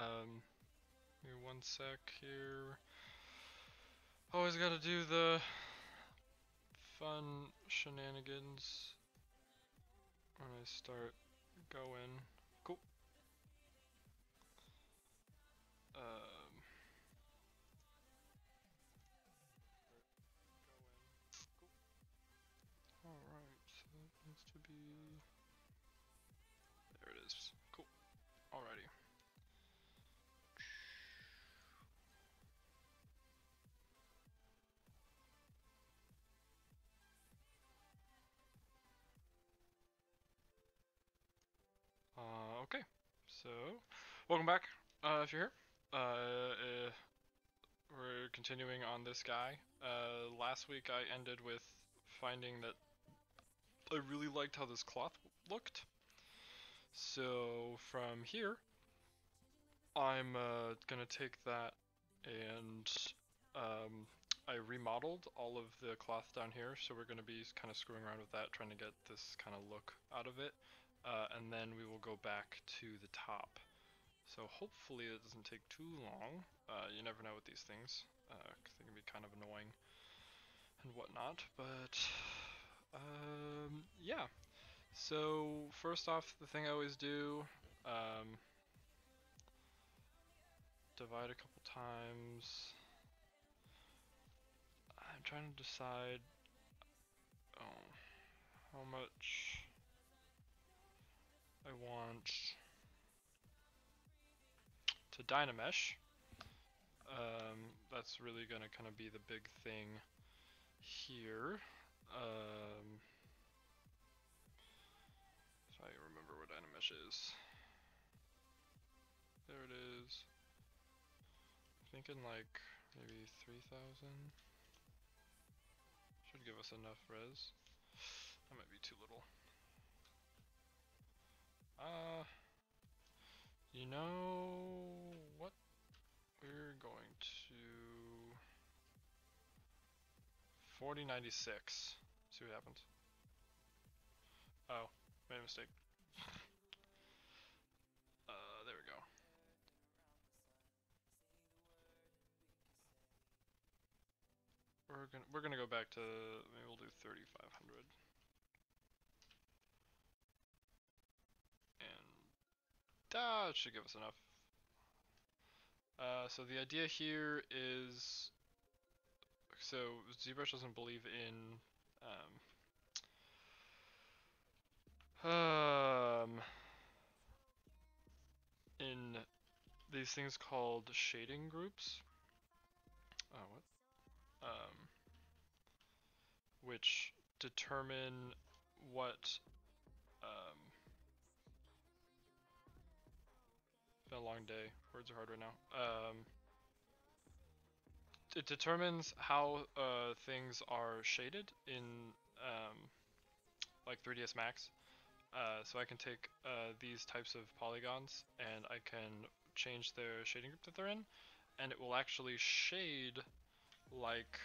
Give me one sec here. Always gotta do the fun shenanigans when I start going. Cool. Alright, so that needs to be... There it is. Cool. Alrighty. Okay, so welcome back. If you're here, we're continuing on this guy. Last week I ended with finding that I really liked how this cloth looked. So from here, I'm gonna take that and I remodeled all of the cloth down here, so we're gonna be kind of screwing around with that, trying to get this kind of look out of it. And then we will go back to the top. So hopefully it doesn't take too long. You never know with these things, because they can be kind of annoying and whatnot. But yeah. So first off, the thing I always do, divide a couple times. I'm trying to decide how much I want to Dynamesh. That's really gonna kind of be the big thing here. So I remember what Dynamesh is. There it is. I'm thinking like maybe 3,000. Should give us enough res. That might be too little. You know what? We're going to 4096. See what happens. Oh, made a mistake. There we go. We're gonna go back to, maybe we'll do 3500. And that should give us enough. So the idea here is, so ZBrush doesn't believe in these things called shading groups. Which determine what, been a long day, words are hard right now. It determines how things are shaded in like 3ds Max. So I can take these types of polygons and I can change their shading group that they're in, and it will actually shade like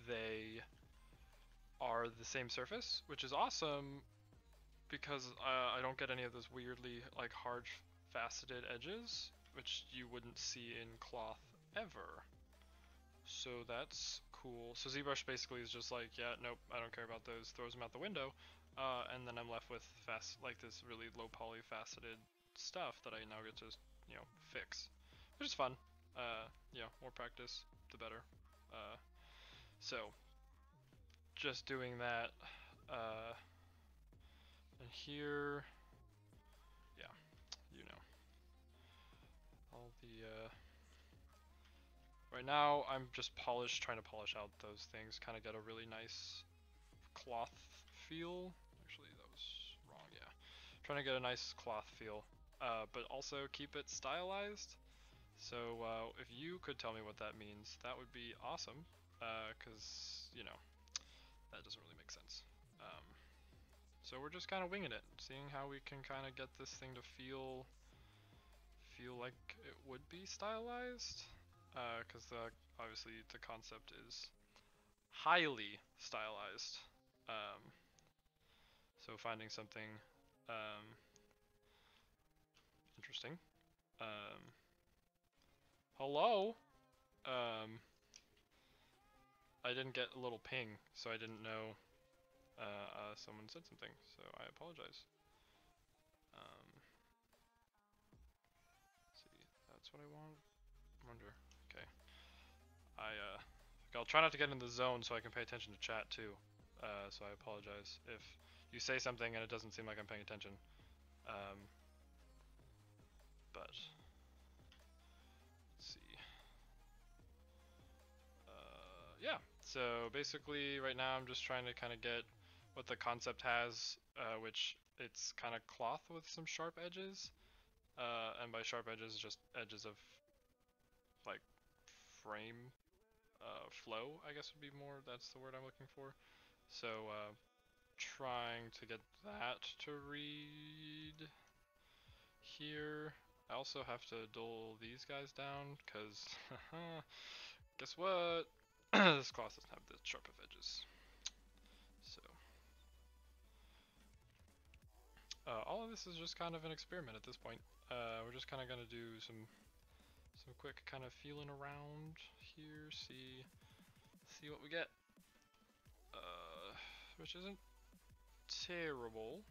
they are the same surface, which is awesome because I don't get any of those weirdly like hard faceted edges, which you wouldn't see in cloth ever. So that's cool. So ZBrush basically is just like, yeah, nope, I don't care about those, throws them out the window, and then I'm left with like this really low poly faceted stuff that I now get to, fix, which is fun. More practice, the better. So just doing that, and here, yeah, all the, right now I'm just trying to polish out those things, kind of get a really nice cloth feel. Actually, that was wrong, yeah. Trying to get a nice cloth feel, but also keep it stylized. So if you could tell me what that means, that would be awesome, because, that doesn't really make sense. So we're just kind of winging it, seeing how we can kind of get this thing to feel like it would be stylized, because obviously the concept is highly stylized. So finding something interesting. Hello? I didn't get a little ping, so I didn't know someone said something, so I apologize. Let's see, that's what I want. Wonder. Okay. I'll try not to get in the zone so I can pay attention to chat too. So I apologize if you say something and it doesn't seem like I'm paying attention. But let's see. Yeah. So basically, right now I'm just trying to kind of get what the concept has, which it's kind of cloth with some sharp edges. And by sharp edges, just edges of like frame flow, I guess would be more, that's the word I'm looking for. So trying to get that to read here. I also have to dull these guys down because guess what? This cloth doesn't have the sharp of edges. So all of this is just kind of an experiment at this point. We're just kind of gonna do some quick kind of feeling around here, see what we get. Which isn't terrible.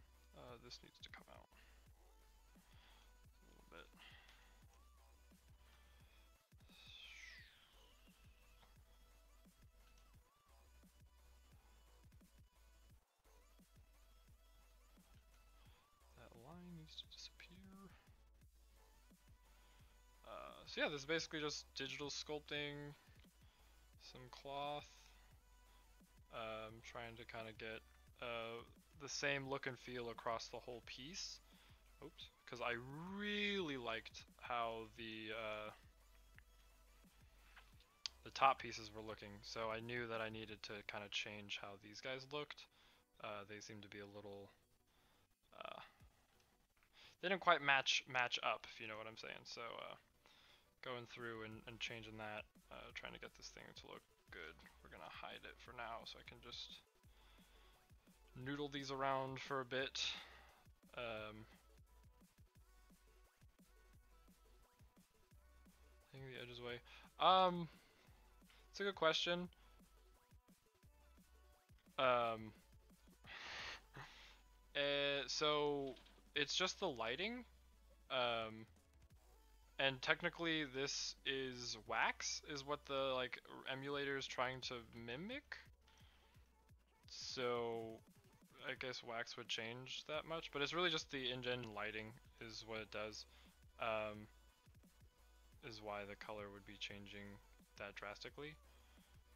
This needs to come out a little bit. That line needs to disappear. So yeah, this is basically just digital sculpting, some cloth. Trying to kind of get the same look and feel across the whole piece. Oops, because I really liked how the top pieces were looking, so I knew that I needed to kind of change how these guys looked. They seem to be a little they didn't quite match up, if you know what I'm saying. So going through and changing that, trying to get this thing to look good. We're gonna hide it for now so I can just noodle these around for a bit. Taking the edges away. It's a good question. So it's just the lighting. And technically this is wax, is what the like emulator is trying to mimic. So I guess wax would change that much, but it's really just the engine lighting is what it does. Is why the color would be changing that drastically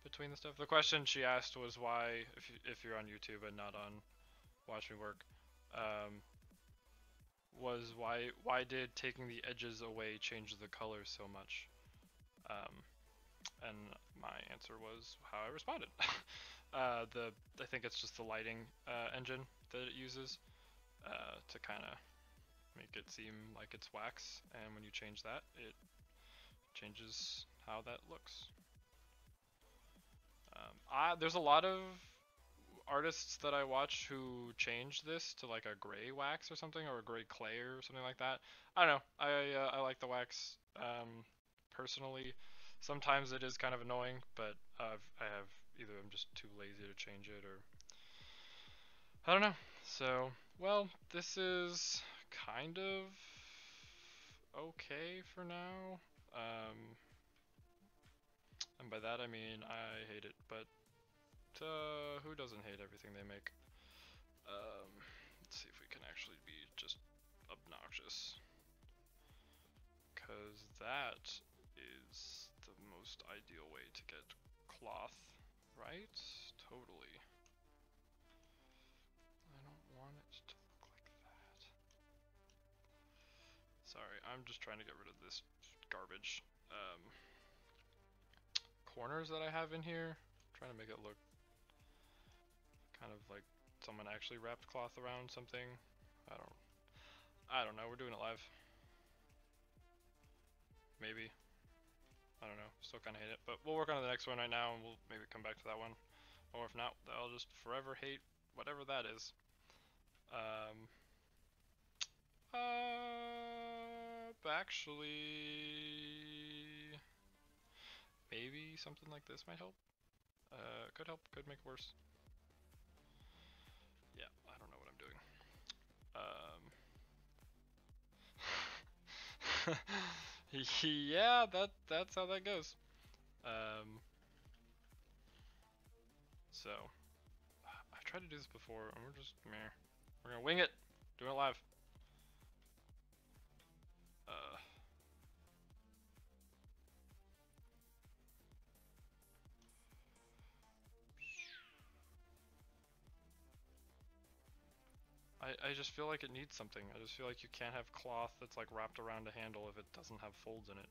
between the stuff. The question she asked was why, if you're on YouTube and not on Watch Me Work, was why did taking the edges away change the color so much? And my answer was how I responded. I think it's just the lighting engine that it uses to kind of make it seem like it's wax, and when you change that, it changes how that looks. There's a lot of artists that I watch who change this to like a gray wax or something, or a gray clay or something like that. I don't know. I like the wax personally. Sometimes it is kind of annoying, but I have either I'm just too lazy to change it, or I don't know. So, well, this is kind of okay for now. And by that I mean I hate it, but who doesn't hate everything they make? Let's see if we can actually be just obnoxious, because that is the most ideal way to get cloth, right? Totally. I don't want it to look like that. Sorry, I'm just trying to get rid of this garbage. Corners that I have in here, trying to make it look kind of like someone actually wrapped cloth around something. I don't know, we're doing it live. Maybe. I don't know, still kind of hate it, but we'll work on the next one right now and we'll maybe come back to that one. Or if not, I'll just forever hate whatever that is. actually, maybe something like this might help. Could help, could make it worse. Yeah, I don't know what I'm doing. Yeah, that's how that goes. So I tried to do this before, and we're just meh. We're gonna wing it, doing it live. I just feel like it needs something. I just feel like you can't have cloth that's like wrapped around a handle if it doesn't have folds in it.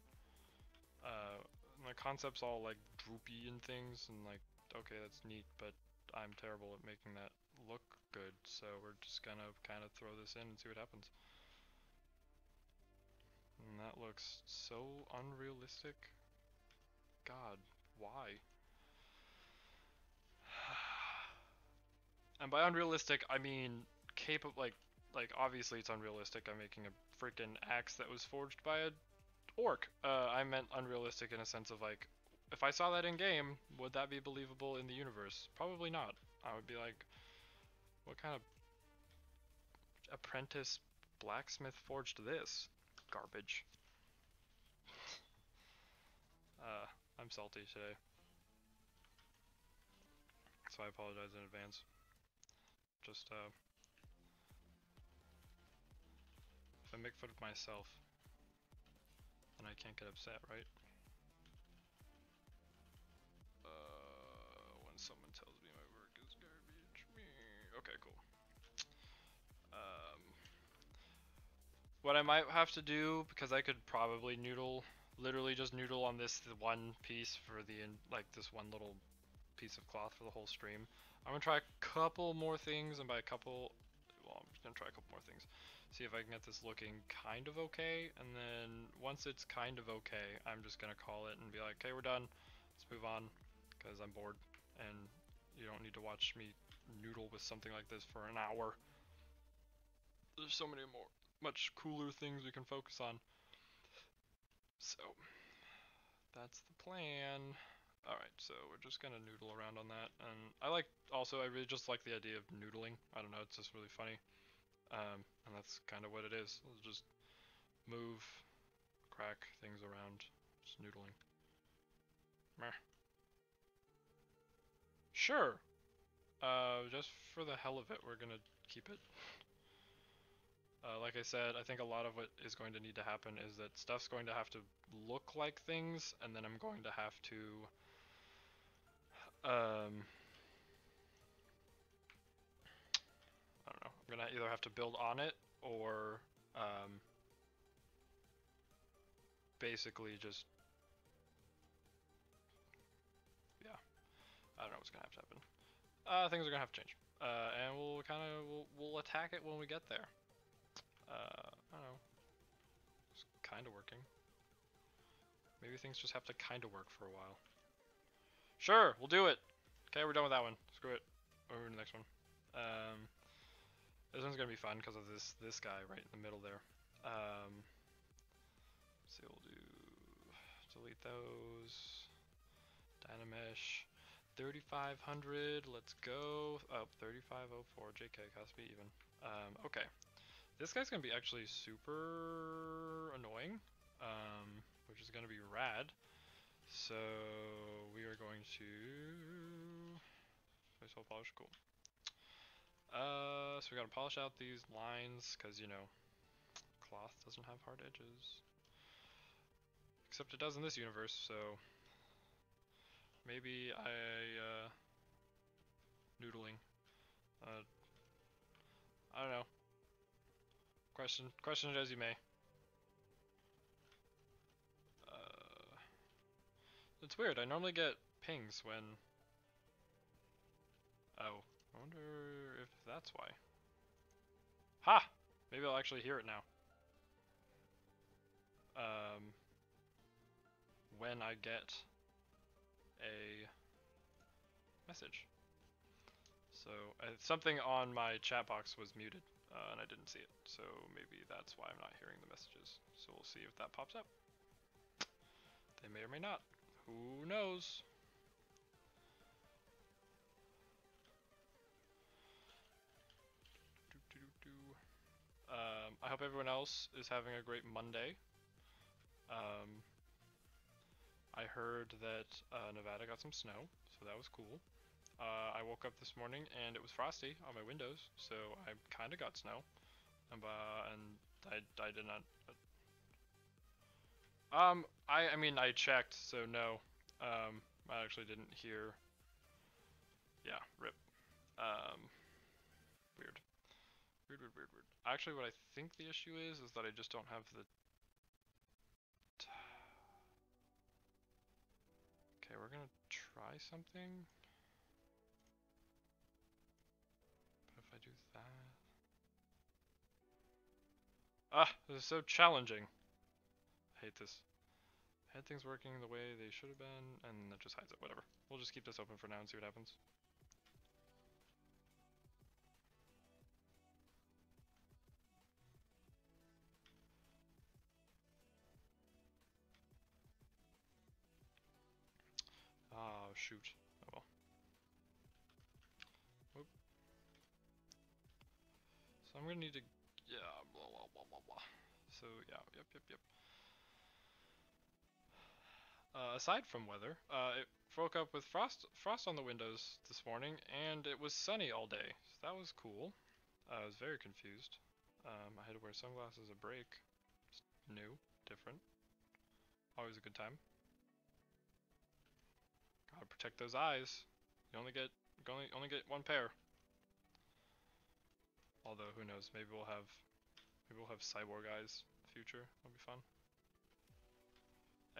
The concept's all like droopy and things, and like, okay, that's neat, but I'm terrible at making that look good, so we're just gonna kind of throw this in and see what happens. And that looks so unrealistic. God, why? And by unrealistic, I mean capable. Like obviously it's unrealistic. I'm making a freaking axe that was forged by a orc. I meant unrealistic in a sense of like, if I saw that in game, would that be believable in the universe? Probably not. I would be like, what kind of apprentice blacksmith forged this? Garbage. I'm salty today, so I apologize in advance. Just if I make fun of myself, then I can't get upset, right? When someone tells me my work is garbage. Okay, cool. What I might have to do, because I could probably noodle, literally just noodle on this one piece for the, like this one little piece of cloth for the whole stream. I'm gonna try a couple more things, and by a couple, well, I'm just gonna try a couple more things. See if I can get this looking kind of okay, and then once it's kind of okay, I'm just gonna call it and be like, okay, we're done. Let's move on, because I'm bored, and you don't need to watch me noodle with something like this for an hour. There's so many much cooler things we can focus on. So that's the plan. Alright, so we're just gonna noodle around on that, and I really just like the idea of noodling. I don't know, it's just really funny. And that's kind of what it is. Let's just move, crack things around, just noodling. Meh. Sure. Just for the hell of it, we're gonna keep it. Like I said, I think a lot of what is going to need to happen is that stuff's going to have to look like things, and then I'm going to have to I don't know, I'm gonna either have to build on it or basically just, yeah, I don't know what's gonna have to happen. Things are gonna have to change, and we'll attack it when we get there. I don't know, it's kind of working. Maybe things just have to kind of work for a while. Sure, we'll do it. Okay, we're done with that one. Screw it. Over to the next one. This one's gonna be fun because of this guy right in the middle there. So we'll do delete those. Dynamesh. 3500. Let's go. Oh, 3504. JK, has to be even. Okay. This guy's gonna be actually super annoying. Which is gonna be rad. So we are going to place all polish. Cool. So we gotta polish out these lines because, you know, cloth doesn't have hard edges. Except it does in this universe, so maybe noodling. I don't know. Question it as you may. It's weird. I normally get pings when. Oh, I wonder if that's why. Ha! Maybe I'll actually hear it now. When I get a message. So something on my chat box was muted. and I didn't see it. So maybe that's why I'm not hearing the messages. So we'll see if that pops up. They may or may not. Who knows? I hope everyone else is having a great Monday. I heard that Nevada got some snow, so that was cool. I woke up this morning and it was frosty on my windows, so I kind of got snow. And I did not. I mean I checked, so no. I actually didn't hear. Yeah, rip. Weird. Weird. Actually, what I think the issue is that I just don't have the. Okay, we're gonna try something. But if I do that. Ah, this is so challenging. I hate this. I had things working the way they should have been, and that just hides it. Whatever. We'll just keep this open for now and see what happens. Oh, shoot. Oh well. Whoop. So I'm gonna need to, yeah, blah. So yeah, yep. Aside from weather, it woke up with frost on the windows this morning, and it was sunny all day. So that was cool. I was very confused. I had to wear sunglasses at break. It's new, different. Always a good time. Gotta protect those eyes. You only get one pair. Although who knows? Maybe we'll have cyborg eyes in the future. That'll be fun.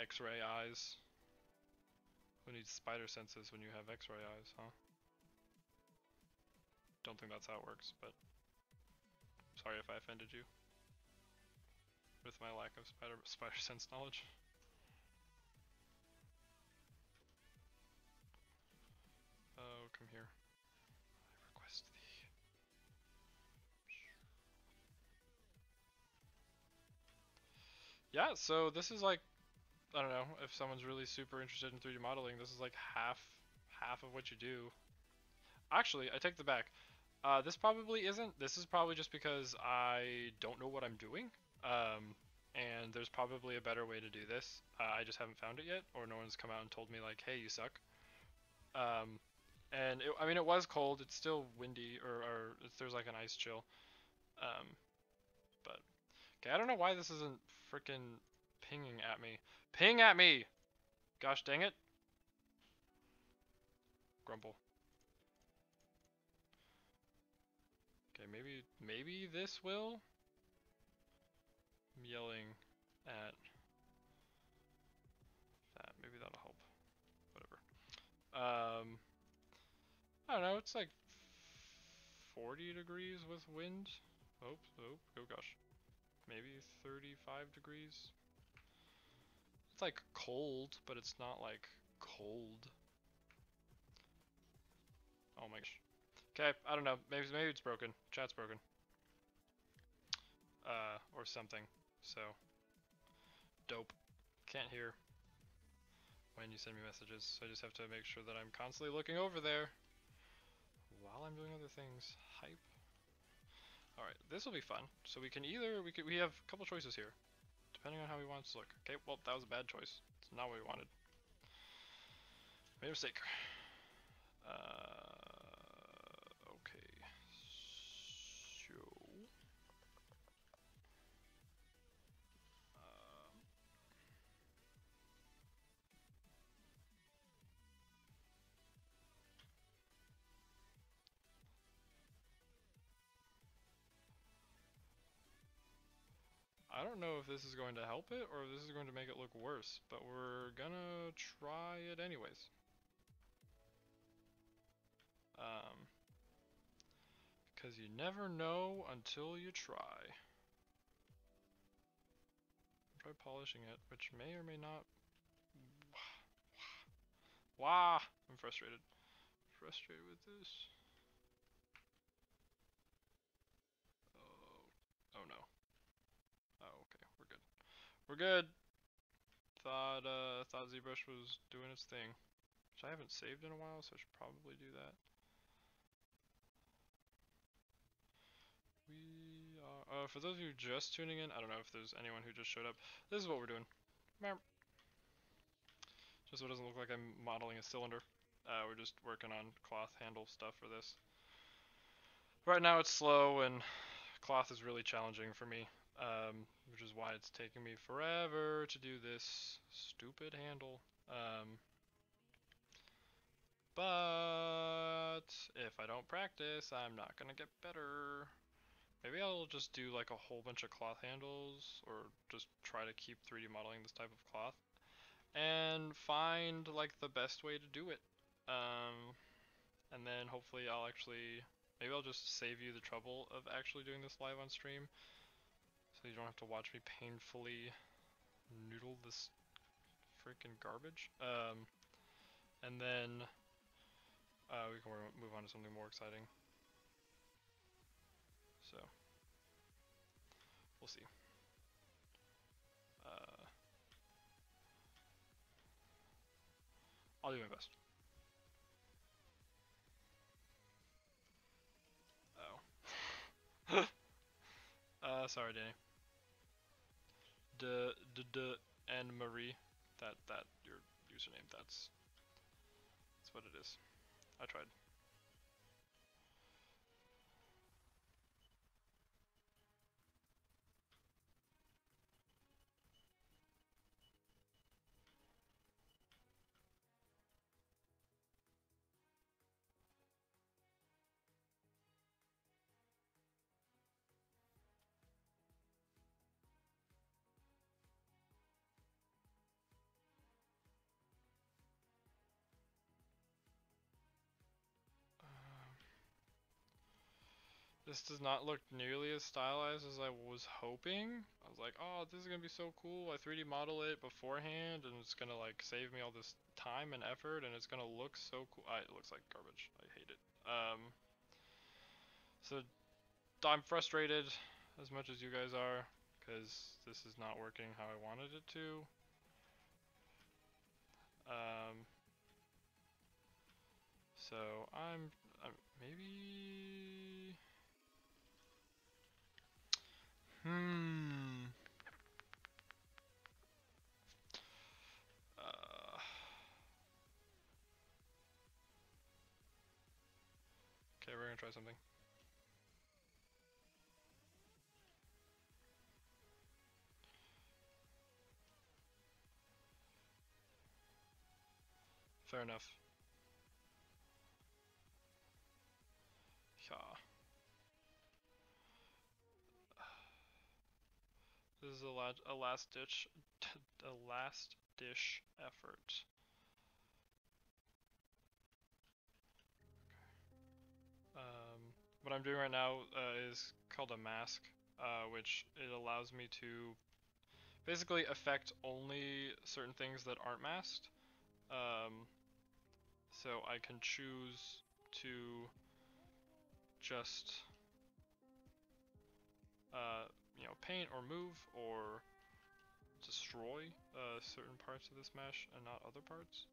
X-ray eyes. Who needs spider senses when you have X-ray eyes, huh? Don't think that's how it works, but sorry if I offended you with my lack of spider sense knowledge. Oh, come here. I request thee. Yeah, so this is like, I don't know, if someone's really super interested in 3D modeling, this is like half of what you do. Actually, I take the back. This probably isn't. This is probably just because I don't know what I'm doing. And there's probably a better way to do this. I just haven't found it yet, or no one's come out and told me like, hey, you suck. And I mean, it was cold. It's still windy, or there's like an ice chill. But okay, I don't know why this isn't freaking pinging at me. Ping at me! Gosh dang it! Grumble. Okay, maybe this will. I'm yelling at that. Maybe that'll help. Whatever. I don't know. It's like 40 degrees with wind. Oh gosh. Maybe 35 degrees. It's like cold, but it's not like cold. Oh my gosh. Okay, I don't know. Maybe it's broken. Chat's broken. Or something. So dope. Can't hear when you send me messages, so I just have to make sure that I'm constantly looking over there while I'm doing other things. Hype. Alright, this will be fun. So we have a couple choices here, depending on how we want it to look. Okay, well, that was a bad choice. It's not what we wanted. Made a mistake. Okay. So I don't know if this is going to help it or if this is going to make it look worse, but we're gonna try it anyways. Because you never know until you try. Try polishing it, which may or may not. Wah! I'm frustrated. Frustrated with this. We're good. Thought ZBrush was doing its thing. Which I haven't saved in a while, so I should probably do that. We are, for those of you just tuning in, I don't know if there's anyone who just showed up. This is what we're doing. Just so it doesn't look like I'm modeling a cylinder. We're just working on cloth handle stuff for this. Right now it's slow and cloth is really challenging for me, which is why it's taking me forever to do this stupid handle. But if I don't practice, I'm not gonna get better. Maybe I'll just do like a whole bunch of cloth handles, or just try to keep 3D modeling this type of cloth, and find like the best way to do it. And then hopefully maybe I'll just save you the trouble of actually doing this live on stream, so you don't have to watch me painfully noodle this freaking garbage. And then we can move on to something more exciting. So we'll see. I'll do my best. Oh. Sorry, Danny. And Marie. That your username. That's what it is. I tried. This does not look nearly as stylized as I was hoping. I was like, oh, this is gonna be so cool. I 3D model it beforehand and it's gonna like save me all this time and effort and it's gonna look so cool. It looks like garbage. I hate it. So I'm frustrated as much as you guys are because this is not working how I wanted it to. So I'm maybe. Okay, we're gonna try something. Fair enough. Yeah. This is a last ditch effort. What I'm doing right now is called a mask, which it allows me to basically affect only certain things that aren't masked. So I can choose to just paint or move or destroy certain parts of this mesh and not other parts,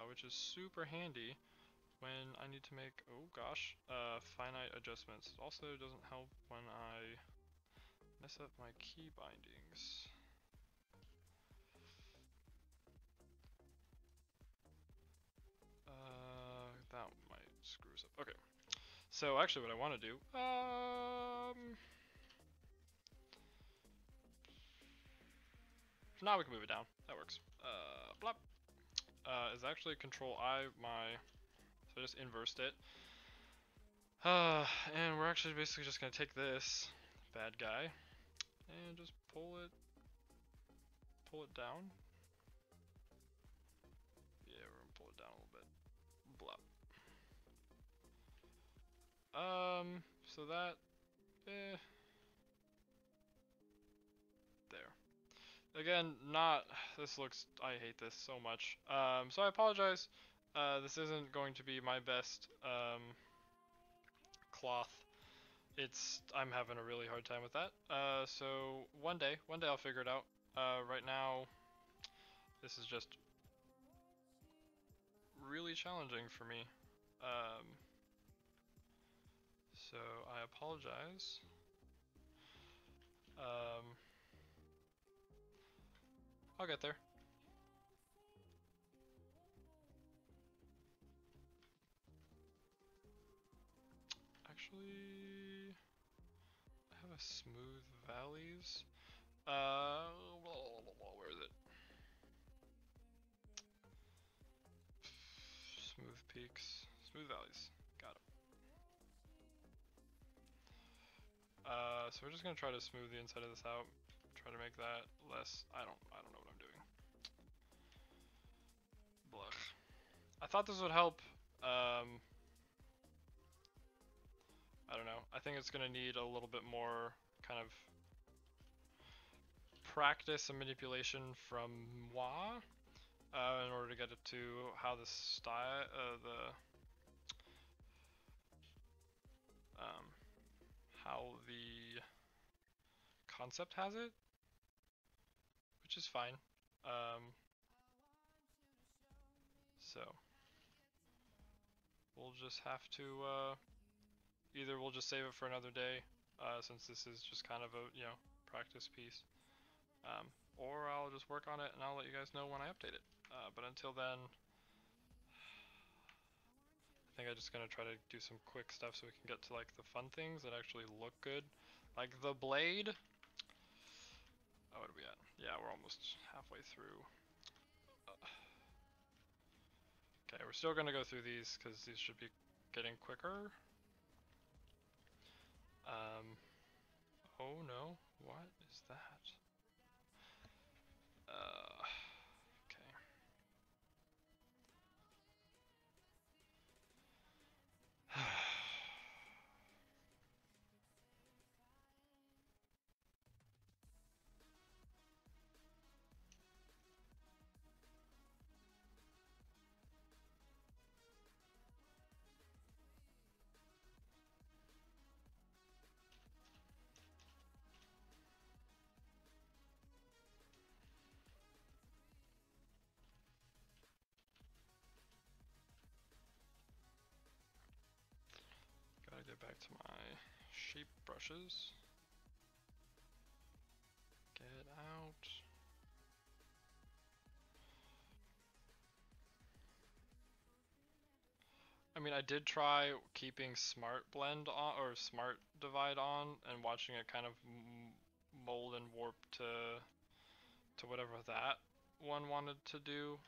which is super handy when I need to make, oh gosh, finite adjustments. It also doesn't help when I mess up my key bindings. That might screw us up. Okay, so actually what I want to do, now we can move it down. That works. Blop. Is actually Control I so I just inversed it. And we're actually basically just gonna take this bad guy and just pull it down. Yeah, we're gonna pull it down a little bit. Blop. So that, there. Again, I hate this so much. So I apologize. This isn't going to be my best, cloth. I'm having a really hard time with that. So one day I'll figure it out. Right now, this is just really challenging for me. So I apologize. I'll get there. Actually, I have a smooth valleys. Where is it? Smooth peaks, smooth valleys. Got it. So we're just gonna try to smooth the inside of this out. Try to make that less. I don't know what I'm doing. Blech. I thought this would help. I don't know. I think it's gonna need a little bit more kind of practice and manipulation from moi in order to get it to how the style, how the concept has it, which is fine. So we'll just have to either we'll just save it for another day, since this is just kind of a practice piece, or I'll just work on it and I'll let you guys know when I update it. But until then, I think I'm just gonna try to do some quick stuff so we can get to like the fun things that actually look good, like the blade. Oh, what are we at? Yeah, we're almost halfway through. Okay, we're still gonna go through these because these should be getting quicker. Oh no, what is that? Okay. Gotta get back to my shape brushes. Get out. I mean, I did try keeping Smart Blend on, or Smart Divide on, and watching it kind of mold and warp to whatever that one wanted to do,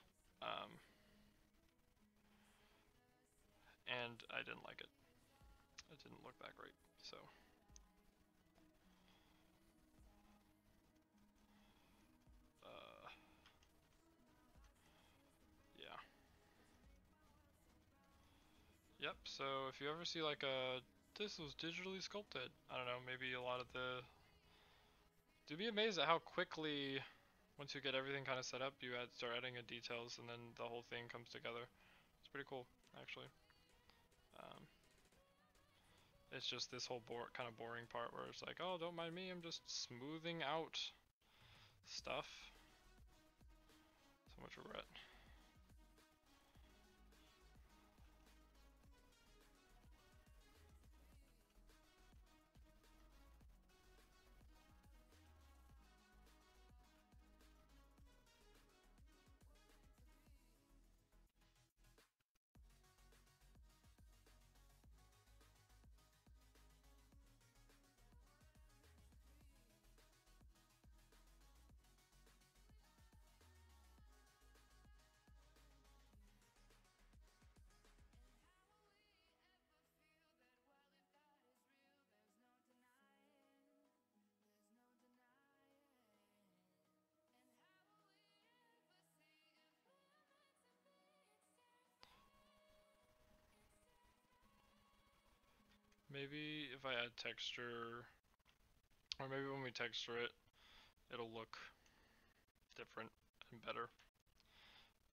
and I didn't like it. It didn't look that great, so. Yeah. Yep, so if you ever see like this was digitally sculpted, I don't know, maybe a lot of the, do be amazed at how quickly, once you get everything kind of set up, you start adding in details and then the whole thing comes together. It's pretty cool, actually. It's just this whole kind of boring part where it's like, oh, don't mind me, I'm just smoothing out stuff. So much regret. Maybe if I add texture, or maybe when we texture it, it'll look different and better.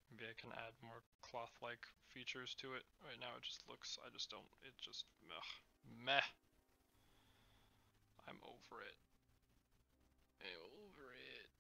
Maybe I can add more cloth-like features to it. Right now it just looks, I just don't, it just, meh. I'm over it. I'm over it.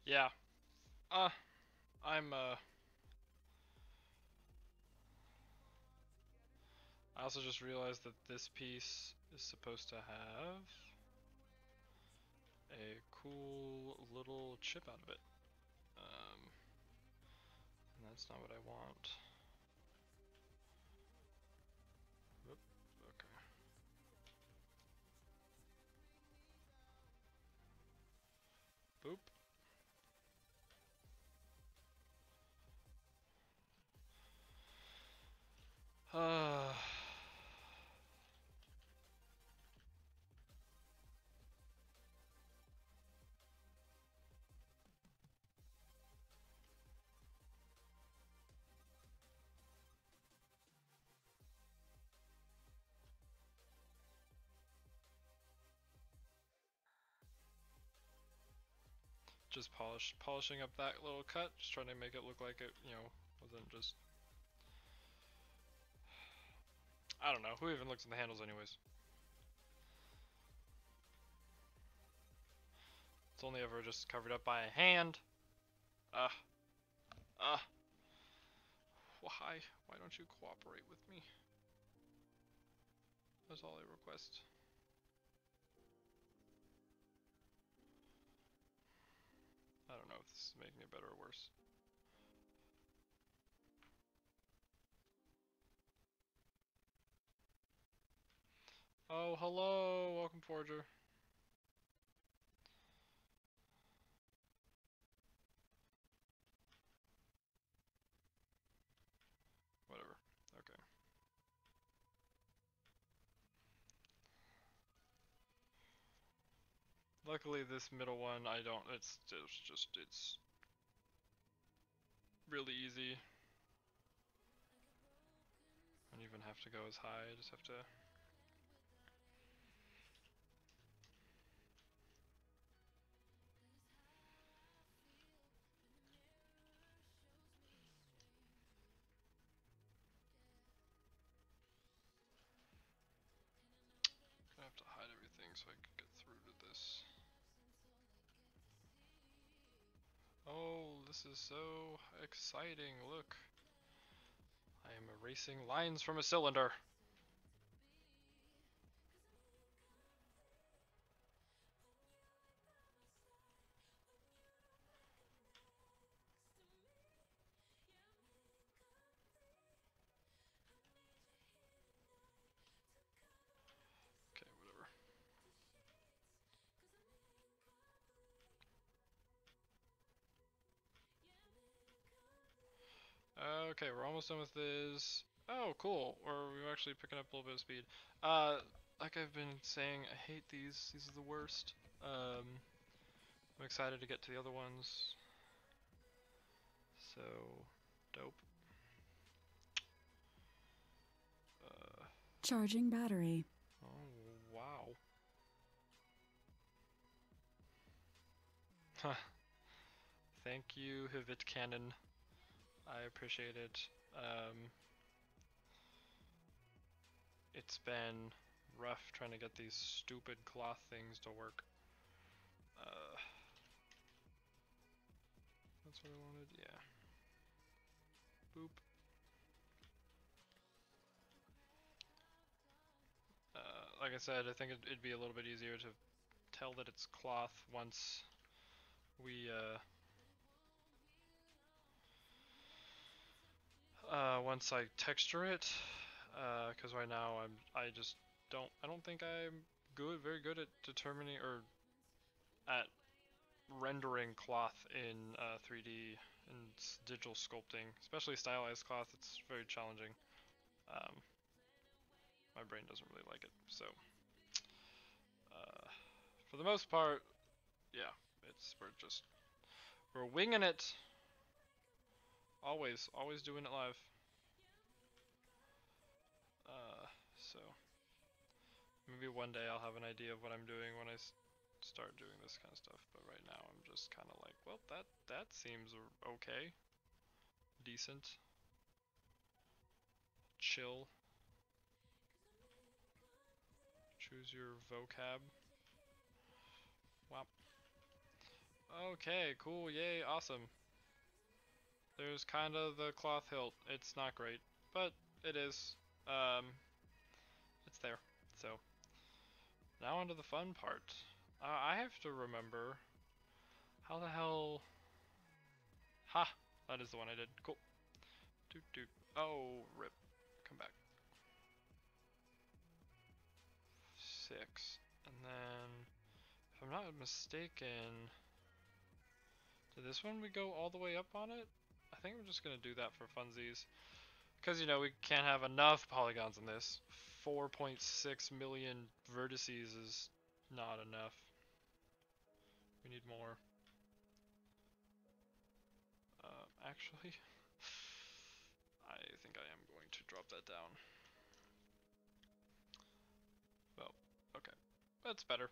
Yeah. I'm I also just realized that this piece is supposed to have a cool little chip out of it. And that's not what I want. Whoop, okay. Boop. Just polishing up that little cut, just trying to make it look like it, you know, wasn't just. I don't know. Who even looks at the handles, anyways? It's only ever just covered up by a hand. Why? Why don't you cooperate with me? That's all I request. I don't know if this is making it better or worse. Oh, hello! Welcome, Forger. Whatever. Okay. Luckily, this middle one, I don't. It's really easy. I don't even have to go as high. I just have to. Gonna have to hide everything so I can get through to this. Oh, this is so exciting. Look. I am erasing lines from a cylinder. Okay, whatever. Okay, we're almost done with this. Oh, cool. We're actually picking up a little bit of speed. Like I've been saying, I hate these. These are the worst. I'm excited to get to the other ones. So, dope. Charging battery. Oh, wow. Huh. Thank you, Hivit Cannon. I appreciate it. It's been rough trying to get these stupid cloth things to work. That's what I wanted, yeah. Boop. Like I said, I think it'd be a little bit easier to tell that it's cloth once we once I texture it, because right now I just I don't think I'm very good at determining or at rendering cloth in 3D and digital sculpting, especially stylized cloth. It's very challenging. My brain doesn't really like it, so for the most part, yeah, we're winging it. Always doing it live. So maybe one day I'll have an idea of what I'm doing when I start doing this kind of stuff. But right now I'm just kind of like, well, that seems okay, decent, chill. Choose your vocab. Wow. Okay, cool, yay, awesome. There's kind of the cloth hilt. It's not great, but it is. It's there. So, now onto the fun part. I have to remember how the hell... Ha! That is the one I did. Cool. Doot doot. Oh, rip. Come back. 6. And then, if I'm not mistaken, did this one we go all the way up on it? I think we're just gonna do that for funsies. Because, you know, we can't have enough polygons in this. 4.6 million vertices is not enough. We need more. Actually, I think I am going to drop that down. Well, okay. That's better.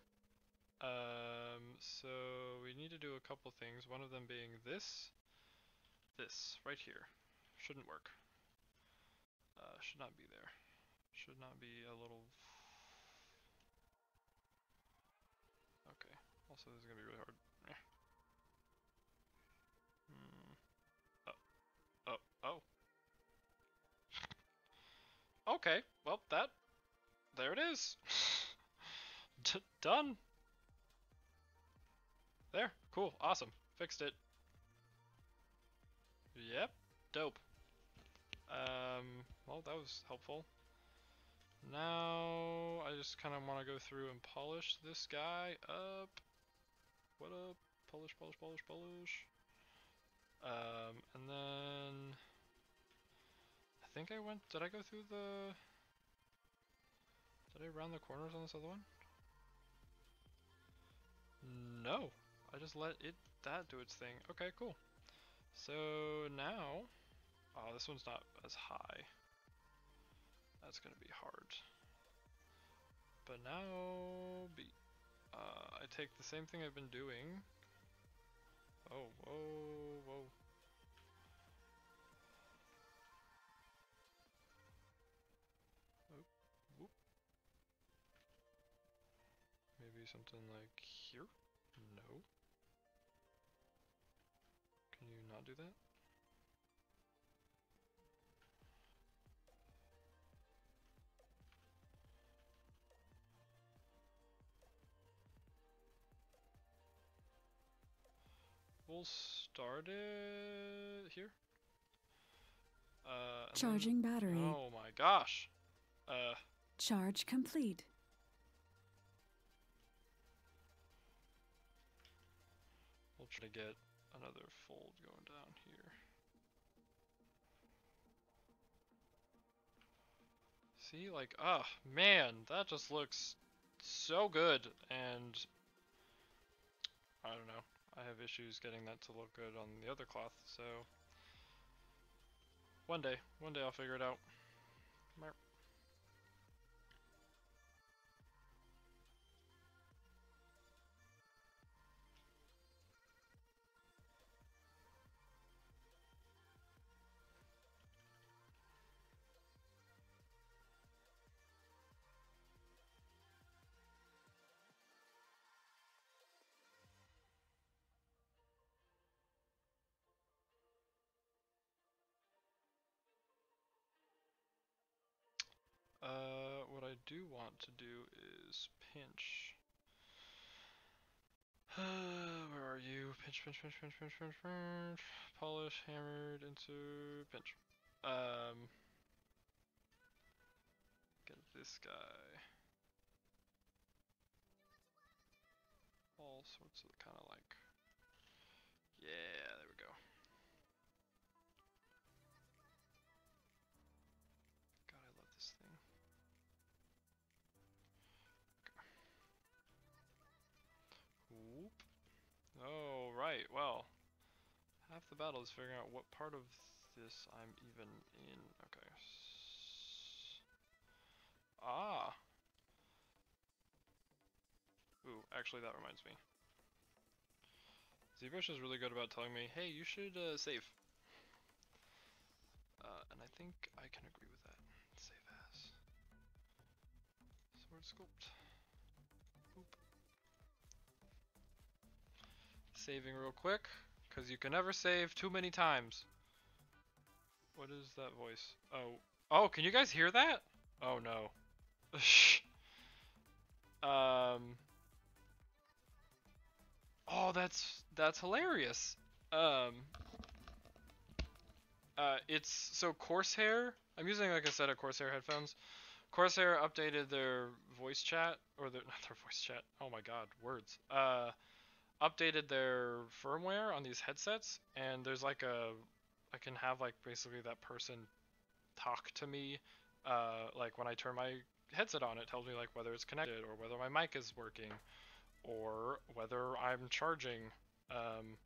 So we need to do a couple things. One of them being this. This, right here. Shouldn't work. Should not be there. Should not be a little... Okay. Also, this is gonna be really hard. Oh, oh. Okay, well, there it is. Done. There, cool, awesome. Fixed it. Yep, dope. Well, that was helpful. Now, I just kind of want to go through and polish this guy up. What up? Polish, polish, polish, polish. And then... I think I went... Did I go through the... Did I round the corners on this other one? No. I just let that do its thing. Okay, cool. So now... Oh, this one's not as high. That's gonna be hard. But now... I take the same thing I've been doing. Oh, whoa, whoa. Oh, whoop. Maybe something like here? No. Can you not do that? We'll start it here. Charging battery. Oh my gosh. Charge complete. We'll try to get another fold going down here. See, like, man, that just looks so good, and I don't know. I have issues getting that to look good on the other cloth, so one day I'll figure it out. What I do want to do is pinch. Where are you? Pinch, pinch, pinch, pinch, pinch, pinch, pinch. Polish, hammered into pinch. Get this guy. All sorts of kind of like. Yeah, there we go. God, I love this thing. Whoop. Oh, right, well. Half the battle is figuring out what part of this I'm even in. Okay. Ah! Ooh, actually that reminds me. ZBrush is really good about telling me, hey, you should save. And I think I can agree with that. Save as. Sword sculpt. Oop. Saving real quick, because you can never save too many times. What is that voice? Oh. Oh, can you guys hear that? Oh no. Oh, that's hilarious. Um, it's so Corsair. I'm using, like I said, a Corsair headphones. Corsair updated their voice chat, or their not their voice chat. Oh my God, words. Updated their firmware on these headsets, and there's like I can have like basically that person talk to me. Like when I turn my headset on, it tells me like whether it's connected or whether my mic is working or whether I'm charging. Um,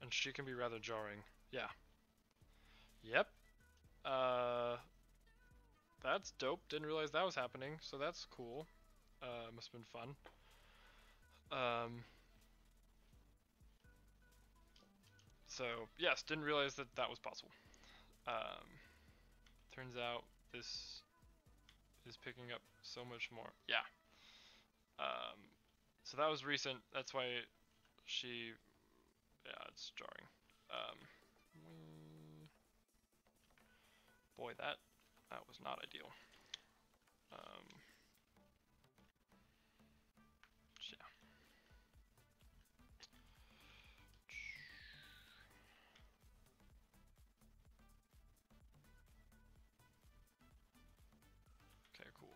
and she can be rather jarring. Yeah. Yep. Uh, that's dope. Didn't realize that was happening, so that's cool. Must have been fun. So yes, didn't realize that that was possible. Um, turns out this is picking up so much more. Yeah. Um, so that was recent. That's why she, yeah, it's jarring. Um, boy, that was not ideal. Yeah. Okay, cool.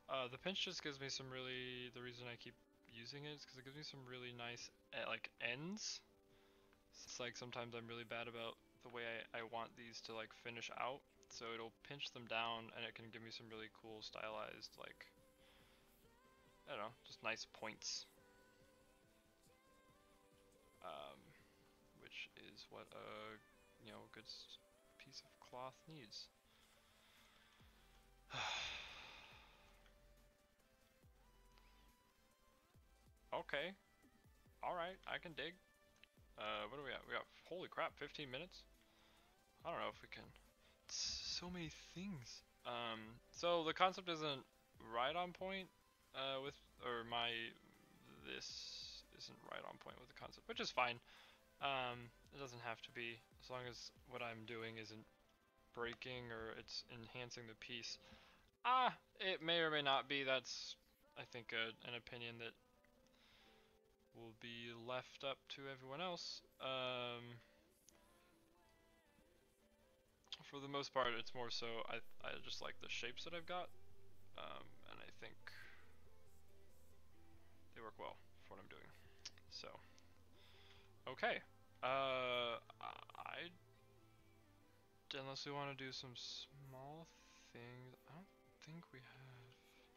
Uh, the pinch just gives me some really, the reason I keep using it is because it gives me some really nice like ends. It's like sometimes I'm really bad about the way I want these to like finish out, so it'll pinch them down and it can give me some really cool stylized, like, I don't know, just nice points. Which is what a, you know, good piece of cloth needs. Okay. Alright, I can dig. What do we got? We got, holy crap, 15 minutes? I don't know if we can. It's so many things. So the concept isn't right on point, this isn't right on point with the concept, which is fine. It doesn't have to be, as long as what I'm doing isn't breaking or it's enhancing the piece. It may or may not be. That's, I think, an opinion that will be left up to everyone else. For the most part, it's more so I just like the shapes that I've got, and I think they work well for what I'm doing. So, okay. Unless we want to do some small things, I don't think we have anything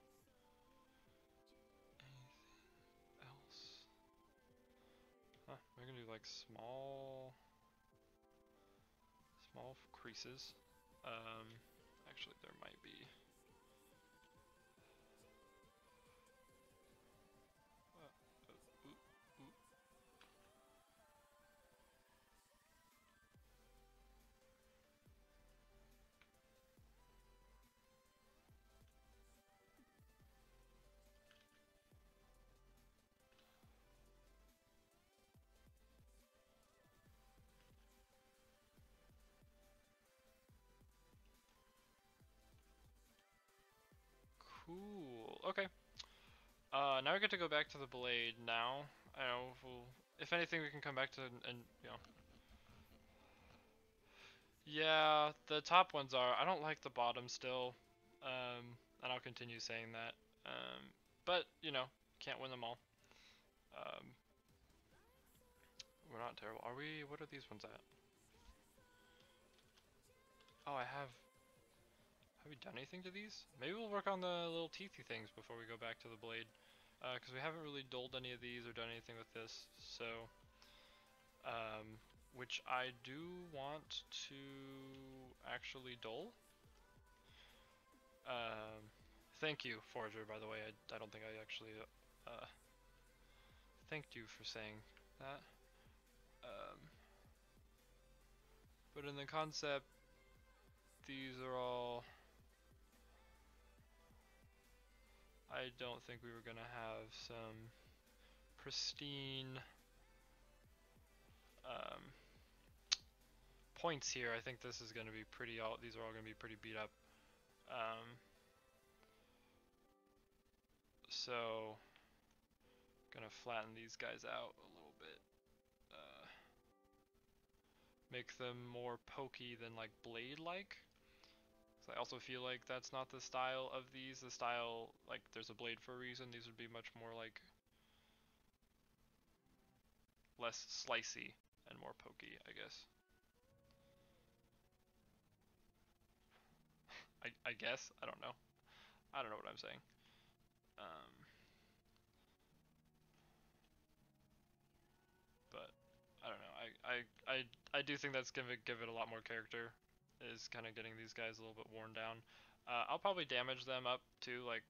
else. Huh, we're gonna do like small creases. Actually, there might be. Cool. Okay. Now we get to go back to the blade now. I know, if anything, we can come back to, and you know. Yeah, the top ones are. I don't like the bottom still. And I'll continue saying that. But, you know, can't win them all. We're not terrible. Are we? What are these ones at? Oh, have we done anything to these? Maybe we'll work on the little teethy things before we go back to the blade. Because we haven't really dulled any of these or done anything with this. So, which I do want to actually dull. Thank you, Forger, by the way. I don't think I actually thanked you for saying that. But in the concept, these are all... I don't think we were gonna have some pristine points here. I think this is gonna be pretty these are all gonna be pretty beat up. So gonna flatten these guys out a little bit. Make them more pokey than like blade-like. I also feel like that's not the style of these. The style, like, there's a blade for a reason. These would be much more like less slicey and more pokey, I guess. I guess. I don't know. I don't know what I'm saying. But I don't know. I do think that's gonna give it a lot more character. Is kind of getting these guys a little bit worn down. I'll probably damage them up too. Like,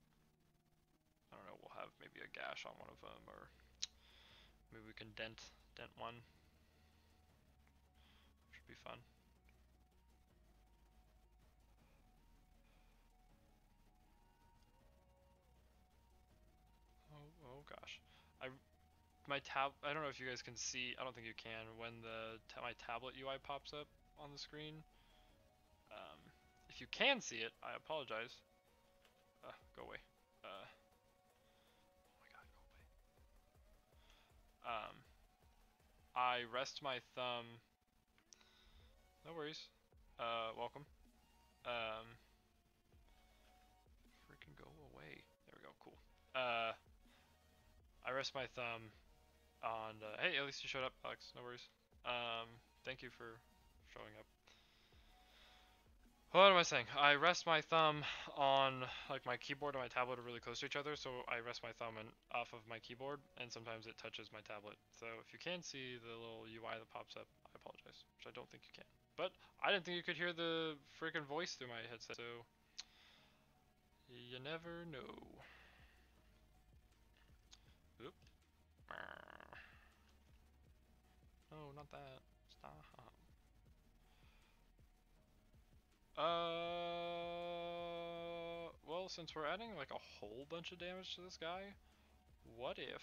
I don't know. We'll have maybe a gash on one of them, or maybe we can dent one. Should be fun. Oh gosh. I don't know if you guys can see. I don't think you can when my tablet UI pops up on the screen. If you can see it, I apologize. Go away. Oh my god, go away. I rest my thumb. No worries. Welcome. Freaking go away. There we go. Cool. I rest my thumb on. Hey, at least you showed up, Alex. No worries. Thank you for showing up. What am I saying? I rest my thumb on, like, my keyboard and my tablet are really close to each other, so I rest my thumb off of my keyboard, and sometimes it touches my tablet. So if you can see the little UI that pops up, I apologize, which I don't think you can. But I didn't think you could hear the freaking voice through my headset, so you never know. Oop. No, not that. Stop. Well, since we're adding like a whole bunch of damage to this guy, what if...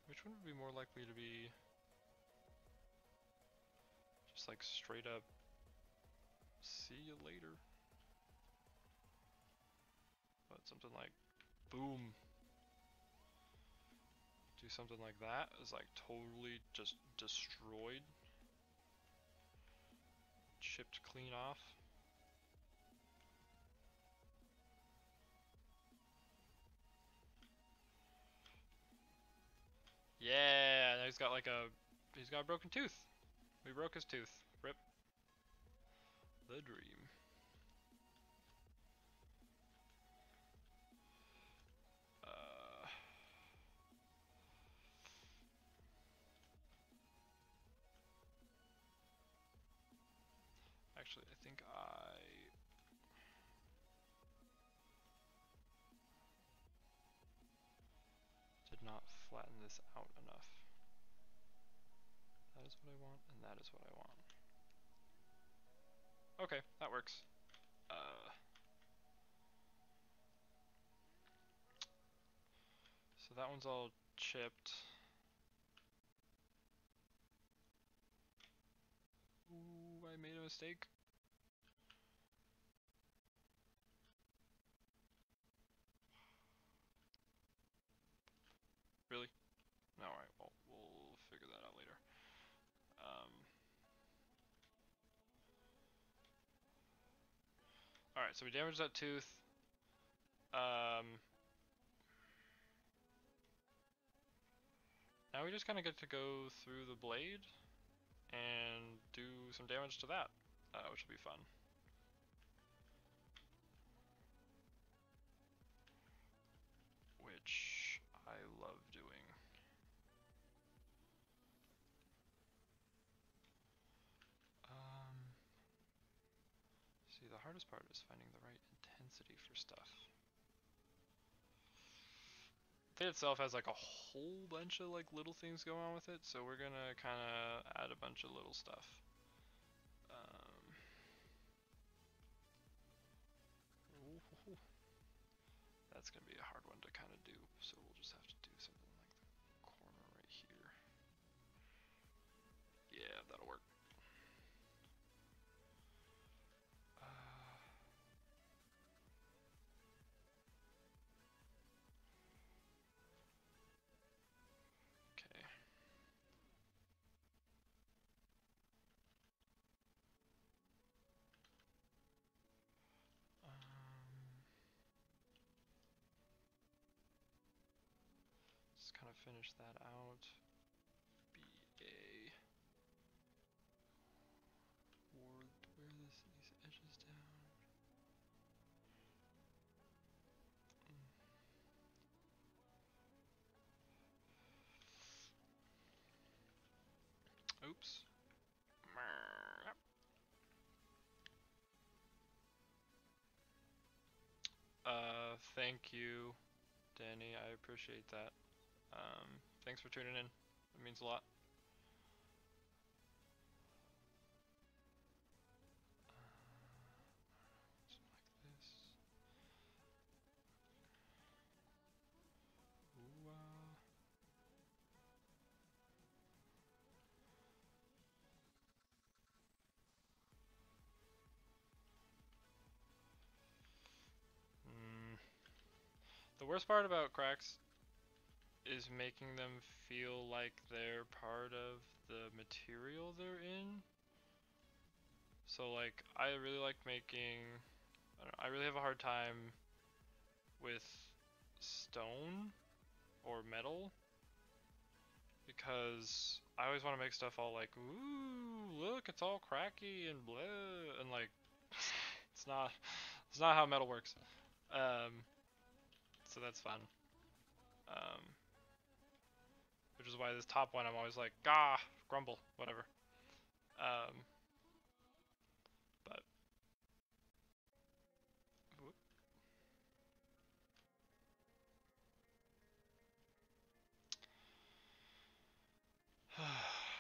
Which one would be more likely to be just like straight up see you later? But something like boom. Do something like that is like totally just destroyed. Chipped clean off. Yeah, now he's got a broken tooth. We broke his tooth. Rip. The dream. Actually, I think I did not flatten this out enough. That is what I want, and that is what I want. Okay, that works. So that one's all chipped. Ooh, I made a mistake. Really? Alright, well, we'll figure that out later. Alright, so we damaged that tooth. Now we just kind of get to go through the blade and do some damage to that, which will be fun. Which I love doing. See, the hardest part is finding the right intensity for stuff. The blade itself has like a whole bunch of like little things going on with it, so we're gonna kind of add a bunch of little stuff. That's gonna be a hard one to kind of do, so we'll just have to do something like the corner right here. Yeah, that'll work. Okay. Just kind of finish that out. BA. Where these edges down. Oops. Thank you, Danny. I appreciate that. Thanks for tuning in. It means a lot. Like this. Ooh, The worst part about cracks is making them feel like they're part of the material they're in. So like, I really like making, I really have a hard time with stone or metal because I always want to make stuff all like, ooh, look, it's all cracky and blah, and like, it's not how metal works. So that's fun. Which is why this top one I'm always like, gah, grumble, whatever. But whoop.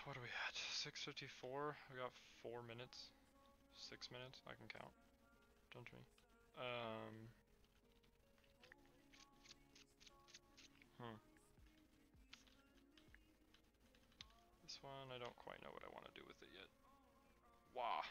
What are we at? 6:54. We got 4 minutes. 6 minutes. I can count. Don't you? This one I don't quite know what I want to do with it yet. Wah.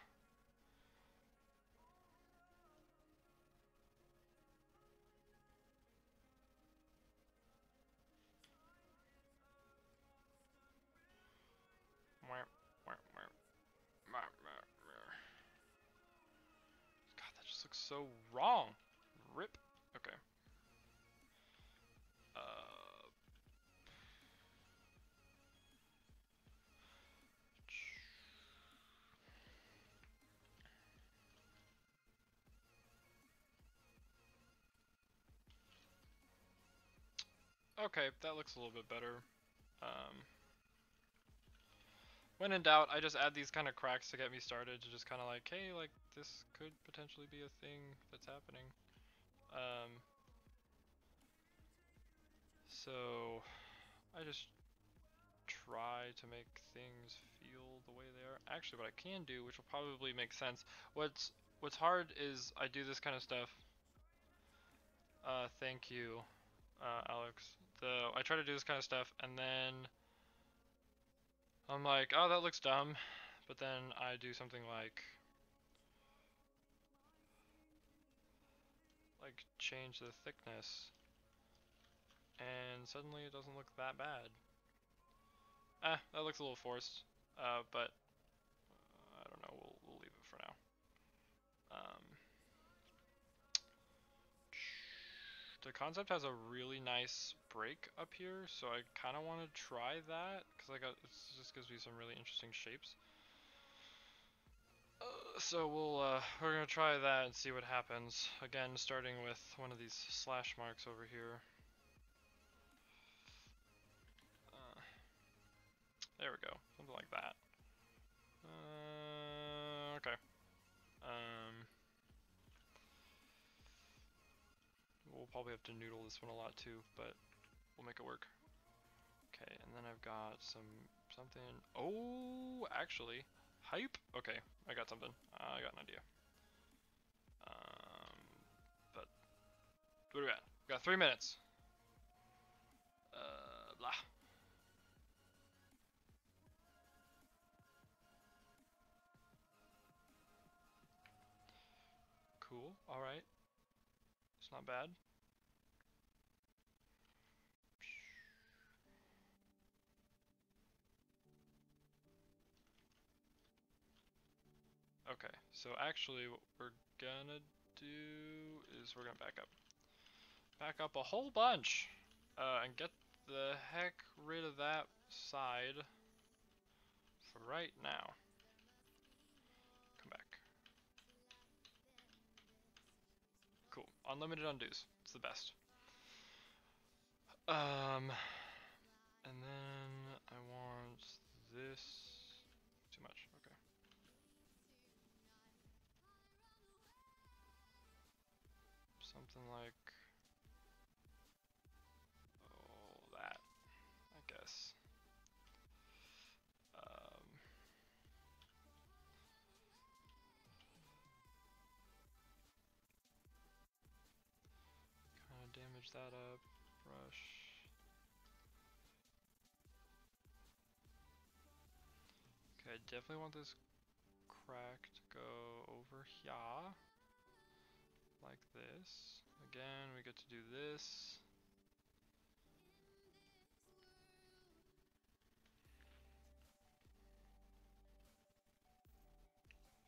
God, that just looks so wrong. Rip. Okay. Okay, that looks a little bit better. When in doubt, I just add these kind of cracks to get me started, to just kind of like, hey, like, this could potentially be a thing that's happening. So, I just try to make things feel the way they are. Actually, what I can do, which will probably make sense, what's hard is I do this kind of stuff. Thank you, Alex. I try to do this kind of stuff, and then I'm like, oh, that looks dumb, but then I do something like change the thickness, and suddenly it doesn't look that bad. That looks a little forced, but I don't know, we'll leave it for now. The concept has a really nice break up here, so I kind of want to try that, because it just gives me some really interesting shapes. So we're gonna try that and see what happens. Again, starting with one of these slash marks over here. There we go, something like that. Okay. We'll probably have to noodle this one a lot too, but we'll make it work. Okay, and then I've got something. Oh, actually, hype. Okay, I got something. I got an idea. But what do we got? We got 3 minutes. Blah. Cool. All right. It's not bad. Okay, so actually what we're gonna do is we're gonna back up. Back up a whole bunch, and get the heck rid of that side for right now. Come back. Cool. Unlimited undos. It's the best. And then I want this. Too much. Okay. Something like, oh, that, I guess. Kind of damage that up. Brush. Okay, I definitely want this crack to go over here. Like this. Again, we get to do this.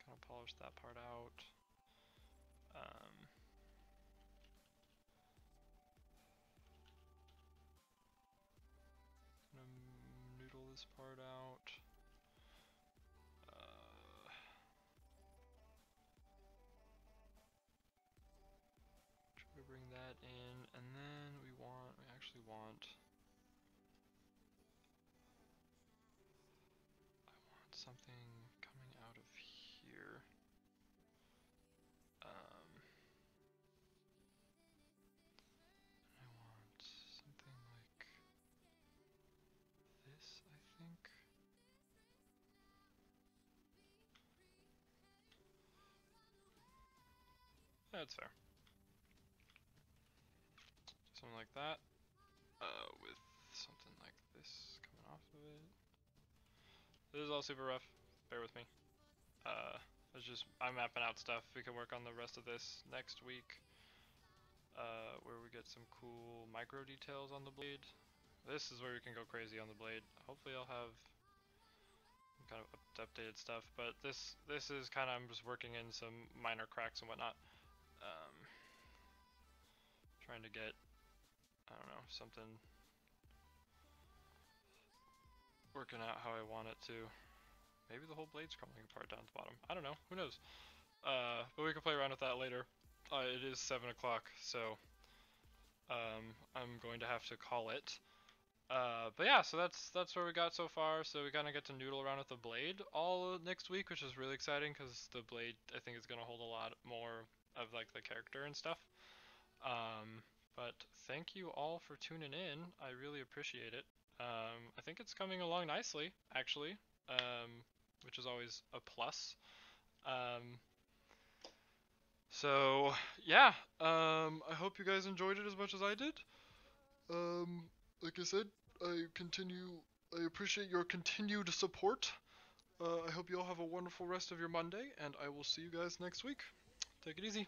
Kind of polish that part out. Gonna noodle this part out. Try to bring that in, and then we actually want, I want something coming out of here. I want something like this, I think. That's fair. Something like that, with something like this coming off of it. This is all super rough, bear with me. I'm mapping out stuff. We can work on the rest of this next week, where we get some cool micro details on the blade. This is where we can go crazy on the blade. Hopefully I'll have kind of updated stuff, but this is kind of, I'm just working in some minor cracks and whatnot. Trying to get, I don't know, something working out how I want it to. Maybe the whole blade's crumbling apart down at the bottom. I don't know, who knows? But we can play around with that later. It is 7 o'clock, so I'm going to have to call it. But yeah, so that's where we got so far. So we kind of get to noodle around with the blade all next week, which is really exciting because the blade, I think, is going to hold a lot more of like the character and stuff. But thank you all for tuning in. I really appreciate it. I think it's coming along nicely, actually, which is always a plus. So yeah, I hope you guys enjoyed it as much as I did. Like I said, I appreciate your continued support. I hope you all have a wonderful rest of your Monday, and I will see you guys next week. Take it easy.